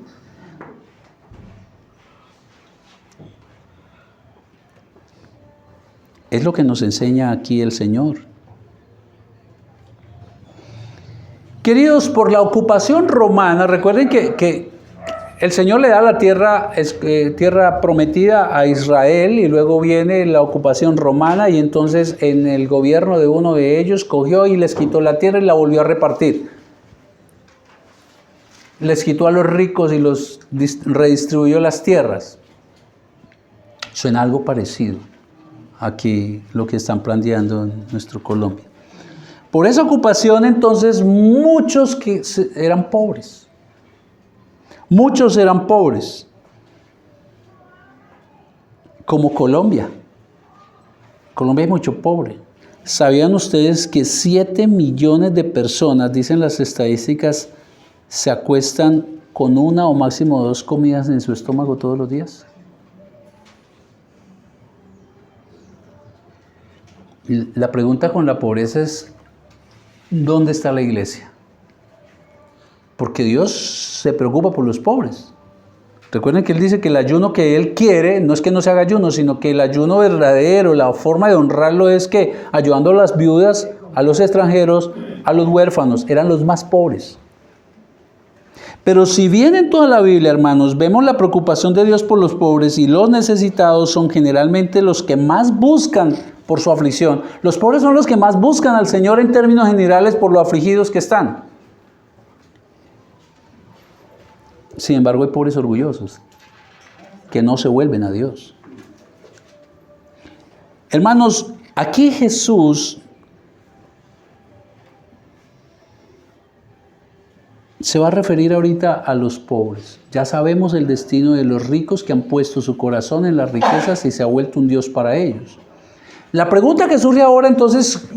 Es lo que nos enseña aquí el Señor. Queridos, por la ocupación romana, recuerden que el Señor le da la tierra prometida a Israel y luego viene la ocupación romana y entonces en el gobierno de uno de ellos cogió y les quitó la tierra y la volvió a repartir. Les quitó a los ricos y los redistribuyó las tierras. Suena algo parecido aquí lo que están planteando en nuestro Colombia. Por esa ocupación entonces muchos que eran pobres. Muchos eran pobres, como Colombia. Colombia hay mucho pobre. ¿Sabían ustedes que 7 millones de personas, dicen las estadísticas, se acuestan con 1 o máximo 2 comidas en su estómago todos los días? La pregunta con la pobreza es, ¿dónde está la iglesia? Porque Dios se preocupa por los pobres. Recuerden que Él dice que el ayuno que Él quiere, no es que no se haga ayuno, sino que el ayuno verdadero, la forma de honrarlo es que ayudando a las viudas, a los extranjeros, a los huérfanos, eran los más pobres. Pero si bien en toda la Biblia, hermanos, vemos la preocupación de Dios por los pobres y los necesitados son generalmente los que más buscan por su aflicción. Los pobres son los que más buscan al Señor en términos generales por lo afligidos que están. Sin embargo, hay pobres orgullosos que no se vuelven a Dios. Hermanos, aquí Jesús se va a referir ahorita a los pobres. Ya sabemos el destino de los ricos que han puesto su corazón en las riquezas y se ha vuelto un Dios para ellos. La pregunta que surge ahora entonces,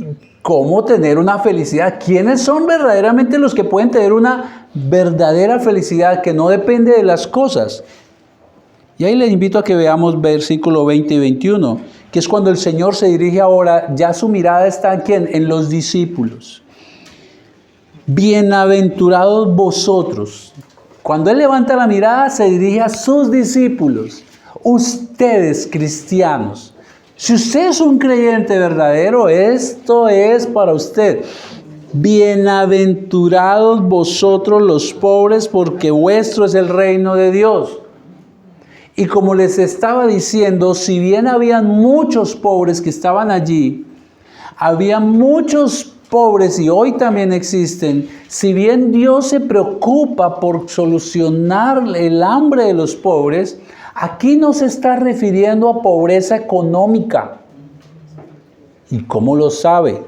¿cómo tener una felicidad? ¿Quiénes son verdaderamente los que pueden tener una verdadera felicidad que no depende de las cosas? Y ahí les invito a que veamos versículo 20 y 21, que es cuando el Señor se dirige ahora, ya su mirada está ¿en quién? En los discípulos. Bienaventurados vosotros. Cuando Él levanta la mirada, se dirige a sus discípulos. Ustedes, cristianos. Si usted es un creyente verdadero, esto es para usted. Bienaventurados vosotros los pobres, porque vuestro es el reino de Dios. Y como les estaba diciendo, si bien habían muchos pobres que estaban allí, Había muchos pobres y hoy también existen. Si bien Dios se preocupa por solucionar el hambre de los pobres, aquí no se está refiriendo a pobreza económica. ¿Y cómo lo sabe?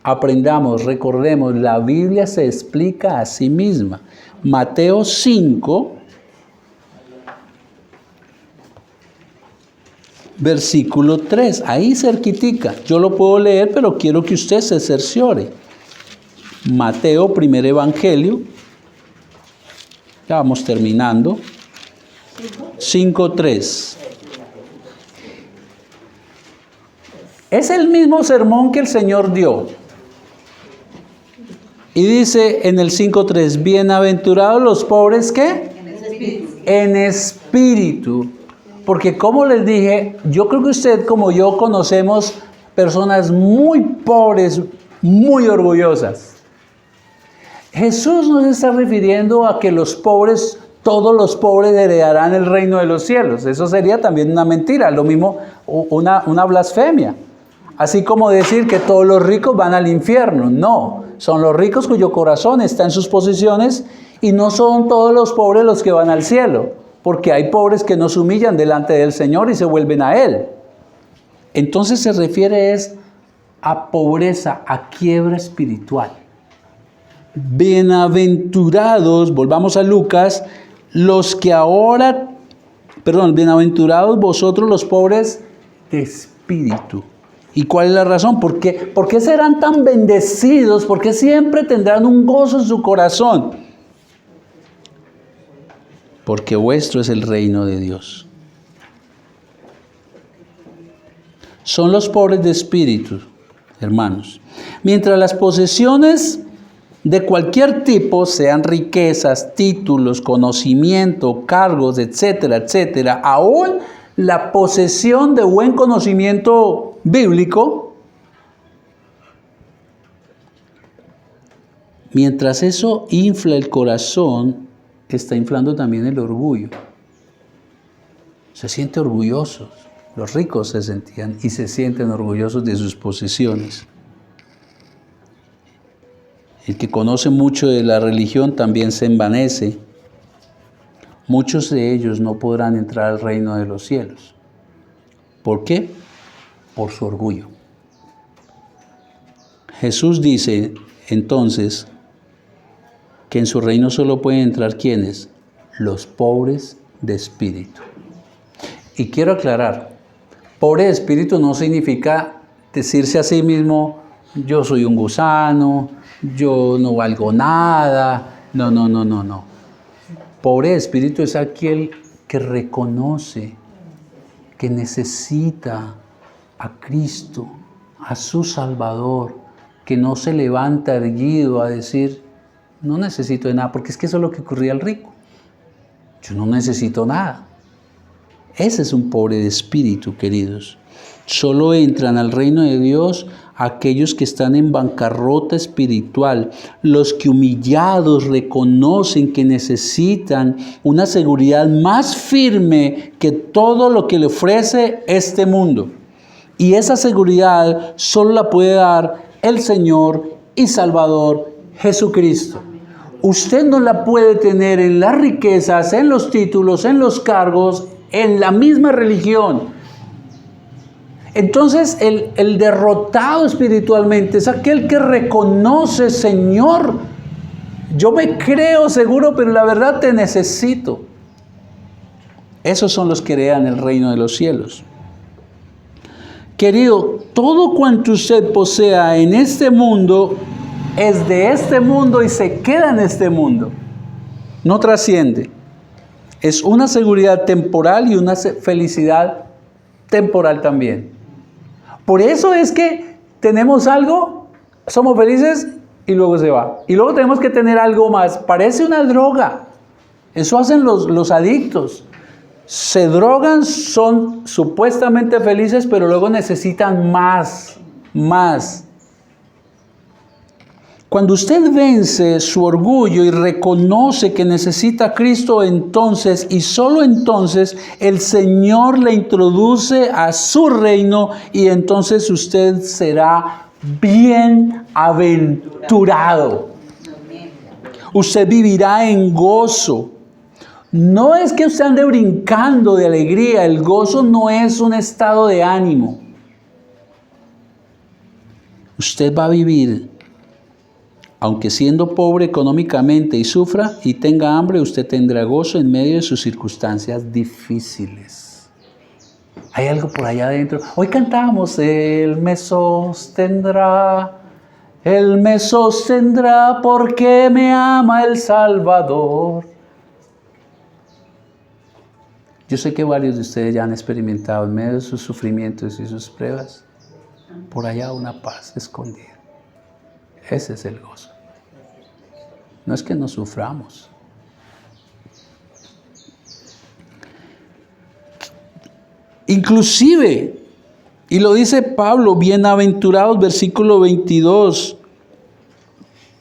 Aprendamos, recordemos, la Biblia se explica a sí misma. Mateo 5, versículo 3, ahí cerquitica. Yo lo puedo leer, pero quiero que usted se cerciore. Mateo, primer evangelio. Ya vamos terminando. 5:3. Es el mismo sermón que el Señor dio. Y dice en el 5:3, bienaventurados los pobres, ¿qué? En espíritu. Porque como les dije, yo creo que usted como yo conocemos personas muy pobres, muy orgullosas. Jesús no se está refiriendo a que los pobres, todos los pobres heredarán el reino de los cielos. Eso sería también una mentira, lo mismo una blasfemia. Así como decir que todos los ricos van al infierno. No, son los ricos cuyo corazón está en sus posesiones y no son todos los pobres los que van al cielo. Porque hay pobres que no se humillan delante del Señor y se vuelven a Él. Entonces se refiere a pobreza, a quiebra espiritual. Bienaventurados, volvamos a Lucas, bienaventurados vosotros los pobres de espíritu. ¿Y cuál es la razón? ¿Por qué serán tan bendecidos? ¿Por qué siempre tendrán un gozo en su corazón? Porque vuestro es el reino de Dios. Son los pobres de espíritu, hermanos. Mientras las posesiones de cualquier tipo, sean riquezas, títulos, conocimiento, cargos, etcétera, etcétera, aún la posesión de buen conocimiento bíblico, mientras eso infla el corazón, está inflando también el orgullo. Se siente orgullosos. Los ricos se sentían y se sienten orgullosos de sus posesiones. El que conoce mucho de la religión también se envanece. Muchos de ellos no podrán entrar al reino de los cielos. ¿Por qué? Por su orgullo. Jesús dice entonces que en su reino solo pueden entrar ¿quiénes? Los pobres de espíritu. Y quiero aclarar, pobre de espíritu no significa decirse a sí mismo, yo soy un gusano, yo no valgo nada. No. Pobre de espíritu es aquel que reconoce que necesita a Cristo, a su Salvador, que no se levanta erguido a decir, no necesito de nada, porque es que eso es lo que ocurría al rico. Yo no necesito nada. Ese es un pobre de espíritu, queridos. Solo entran al reino de Dios aquellos que están en bancarrota espiritual, los que humillados reconocen que necesitan una seguridad más firme que todo lo que le ofrece este mundo. Y esa seguridad solo la puede dar el Señor y Salvador Jesucristo. Usted no la puede tener en las riquezas, en los títulos, en los cargos, en la misma religión. Entonces el derrotado espiritualmente es aquel que reconoce, Señor, yo me creo seguro, pero la verdad te necesito. Esos son los que heredan el reino de los cielos. Querido, todo cuanto usted posea en este mundo es de este mundo y se queda en este mundo. No trasciende. Es una seguridad temporal y una felicidad temporal también. Por eso es que tenemos algo, somos felices y luego se va. Y luego tenemos que tener algo más. Parece una droga. Eso hacen los adictos. Se drogan, son supuestamente felices, pero luego necesitan más. Cuando usted vence su orgullo y reconoce que necesita a Cristo, entonces y solo entonces el Señor le introduce a su reino y entonces usted será Bienaventurado. Usted vivirá en gozo. No es que usted ande brincando de alegría. El gozo no es un estado de ánimo. Usted va a vivir, aunque siendo pobre económicamente y sufra y tenga hambre, usted tendrá gozo en medio de sus circunstancias difíciles. Hay algo por allá adentro. Hoy cantamos, Él me sostendrá porque me ama el Salvador. Yo sé que varios de ustedes ya han experimentado en medio de sus sufrimientos y sus pruebas, por allá una paz escondida. Ese es el gozo. No es que no suframos. Inclusive, y lo dice Pablo, bienaventurados, versículo 22,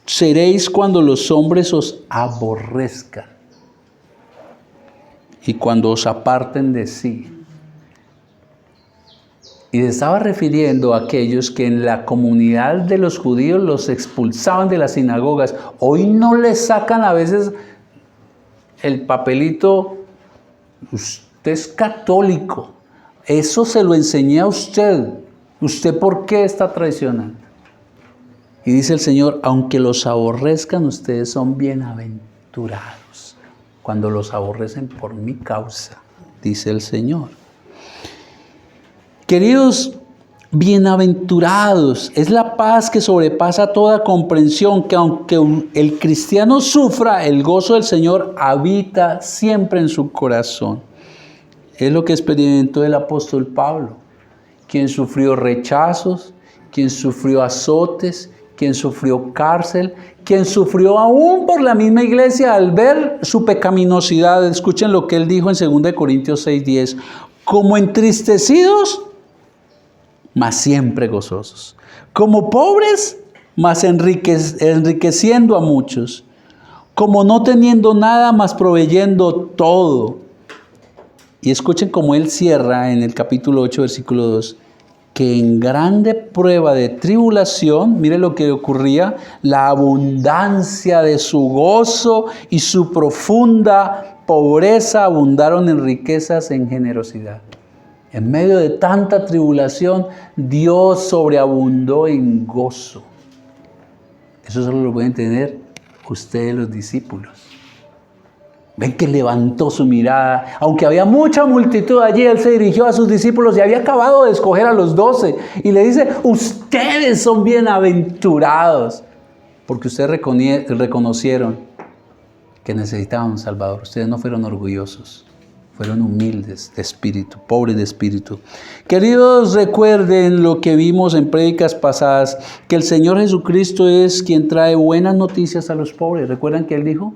seréis cuando los hombres os aborrezcan y cuando os aparten de sí. Y se estaba refiriendo a aquellos que en la comunidad de los judíos los expulsaban de las sinagogas. Hoy no les sacan a veces el papelito, usted es católico. Eso se lo enseñé a usted. ¿Usted por qué está traicionando? Y dice el Señor, aunque los aborrezcan, ustedes son bienaventurados cuando los aborrecen por mi causa, dice el Señor. Queridos, bienaventurados, es la paz que sobrepasa toda comprensión, que aunque el cristiano sufra, el gozo del Señor habita siempre en su corazón. Es lo que experimentó el apóstol Pablo, quien sufrió rechazos, quien sufrió azotes, quien sufrió cárcel, quien sufrió aún por la misma iglesia al ver su pecaminosidad. Escuchen lo que él dijo en 2 Corintios 6:10, como entristecidos, mas siempre gozosos, como pobres, mas enriqueciendo a muchos, como no teniendo nada, mas proveyendo todo. Y escuchen cómo él cierra en el capítulo 8, versículo 2, que en grande prueba de tribulación, mire lo que ocurría, la abundancia de su gozo y su profunda pobreza abundaron en riquezas, en generosidad. En medio de tanta tribulación, Dios sobreabundó en gozo. Eso solo lo pueden tener ustedes los discípulos. Ven que levantó su mirada. Aunque había mucha multitud allí, Él se dirigió a sus discípulos y había acabado de escoger a los 12. Y le dice, ustedes son bienaventurados. Porque ustedes reconocieron que necesitaban un Salvador. Ustedes no fueron orgullosos. Fueron humildes de espíritu, pobres de espíritu. Queridos, recuerden lo que vimos en prédicas pasadas, que el Señor Jesucristo es quien trae buenas noticias a los pobres. ¿Recuerdan que Él dijo?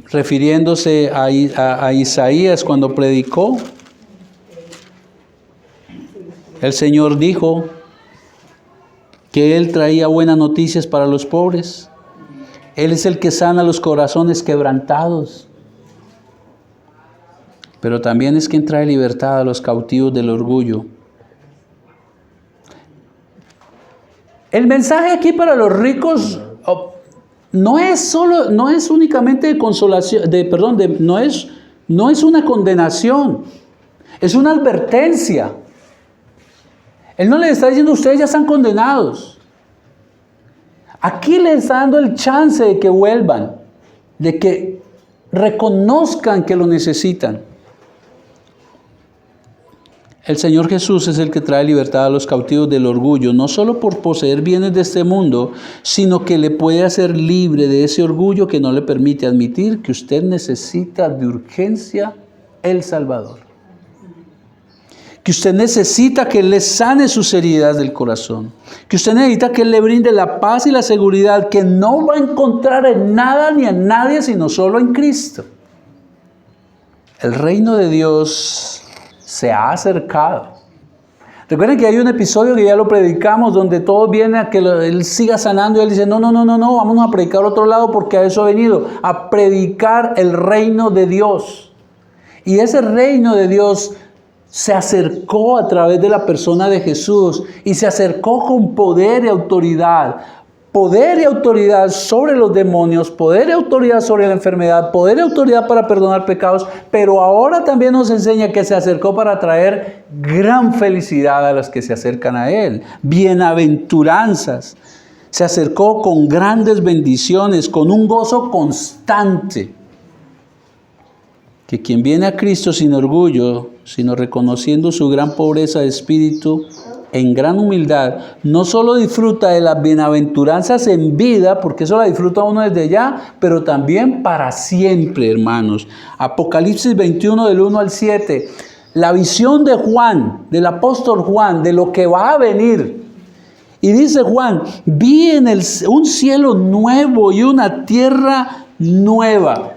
Refiriéndose a Isaías cuando predicó, el Señor dijo que Él traía buenas noticias para los pobres. Él es el que sana los corazones quebrantados. Pero también es quien trae libertad a los cautivos del orgullo. El mensaje aquí para los ricos no es únicamente de consolación, no es una condenación, es una advertencia. Él no le está diciendo, ustedes ya están condenados. Aquí le está dando el chance de que vuelvan, de que reconozcan que lo necesitan. El Señor Jesús es el que trae libertad a los cautivos del orgullo, no solo por poseer bienes de este mundo, sino que le puede hacer libre de ese orgullo que no le permite admitir que usted necesita de urgencia el Salvador. Que usted necesita que Él le sane sus heridas del corazón. Que usted necesita que Él le brinde la paz y la seguridad que no va a encontrar en nada ni en nadie, sino solo en Cristo. El reino de Dios se ha acercado. Recuerden que hay un episodio que ya lo predicamos donde todos vienen a que Él siga sanando y Él dice, no, vamos a predicar a otro lado porque a eso ha venido, a predicar el reino de Dios. Y ese reino de Dios se acercó a través de la persona de Jesús y se acercó con poder y autoridad. Poder y autoridad sobre los demonios, poder y autoridad sobre la enfermedad, poder y autoridad para perdonar pecados, pero ahora también nos enseña que se acercó para traer gran felicidad a los que se acercan a Él. Bienaventuranzas. Se acercó con grandes bendiciones, con un gozo constante. Que quien viene a Cristo sin orgullo, sino reconociendo su gran pobreza de espíritu, en gran humildad, no solo disfruta de las bienaventuranzas en vida, porque eso la disfruta uno desde ya, pero también para siempre, hermanos. Apocalipsis 21, del 1 al 7. La visión de Juan, del apóstol Juan, de lo que va a venir. Y dice Juan, vi un cielo nuevo y una tierra nueva.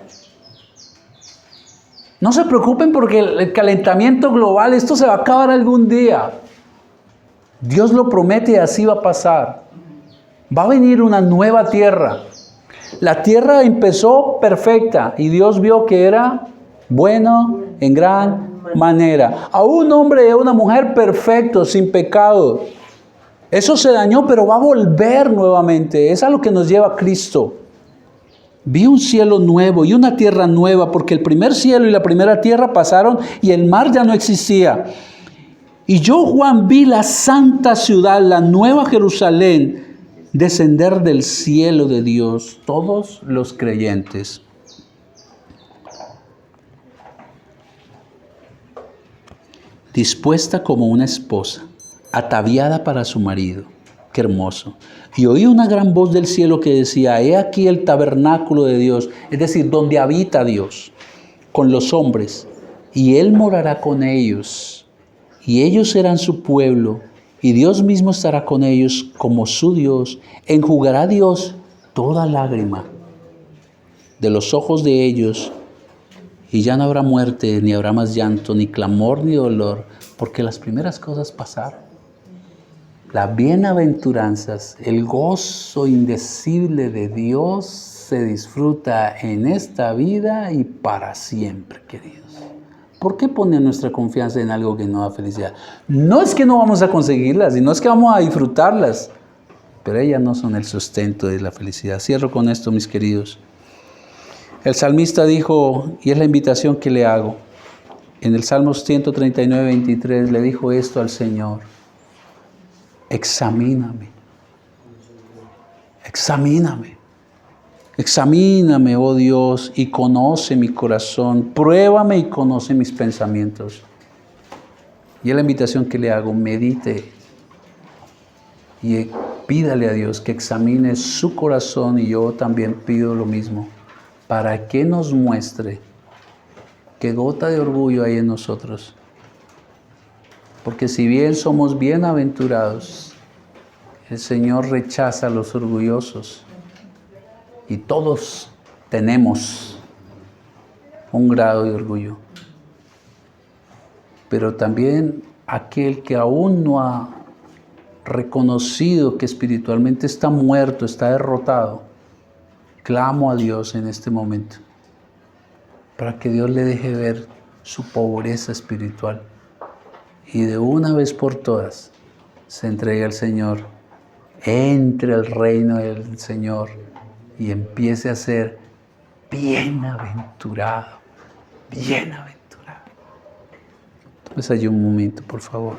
No se preocupen porque el calentamiento global, esto se va a acabar algún día. Dios lo promete y así va a pasar. Va a venir una nueva tierra. La tierra empezó perfecta y Dios vio que era bueno en gran manera. A un hombre y a una mujer perfectos, sin pecado. Eso se dañó, pero va a volver nuevamente. Es a lo que nos lleva Cristo. Vi un cielo nuevo y una tierra nueva, porque el primer cielo y la primera tierra pasaron y el mar ya no existía. Y yo, Juan, vi la santa ciudad, la nueva Jerusalén, descender del cielo de Dios, todos los creyentes. Dispuesta como una esposa, ataviada para su marido. Qué hermoso. Y oí una gran voz del cielo que decía, he aquí el tabernáculo de Dios, es decir, donde habita Dios, con los hombres, y Él morará con ellos. Y ellos serán su pueblo, y Dios mismo estará con ellos como su Dios. Enjugará Dios toda lágrima de los ojos de ellos, y ya no habrá muerte, ni habrá más llanto, ni clamor, ni dolor, porque las primeras cosas pasaron. Las bienaventuranzas, el gozo indecible de Dios se disfruta en esta vida y para siempre, queridos. ¿Por qué poner nuestra confianza en algo que no da felicidad? No es que no vamos a conseguirlas y no es que vamos a disfrutarlas, pero ellas no son el sustento de la felicidad. Cierro con esto, mis queridos. El salmista dijo, y es la invitación que le hago, en el Salmo 139, 23, le dijo esto al Señor. Examíname. Examíname. Examíname, oh Dios, y conoce mi corazón. Pruébame y conoce mis pensamientos. Y es la invitación que le hago. Medite y pídale a Dios que examine su corazón, y yo también pido lo mismo, para que nos muestre qué gota de orgullo hay en nosotros. Porque si bien somos bienaventurados, el Señor rechaza a los orgullosos. Y todos tenemos un grado de orgullo. Pero también aquel que aún no ha reconocido que espiritualmente está muerto, está derrotado, clamo a Dios en este momento para que Dios le deje ver su pobreza espiritual y de una vez por todas se entregue al Señor, entre al reino del Señor y empiece a ser bienaventurado, bienaventurado. Entonces allí un momento, por favor.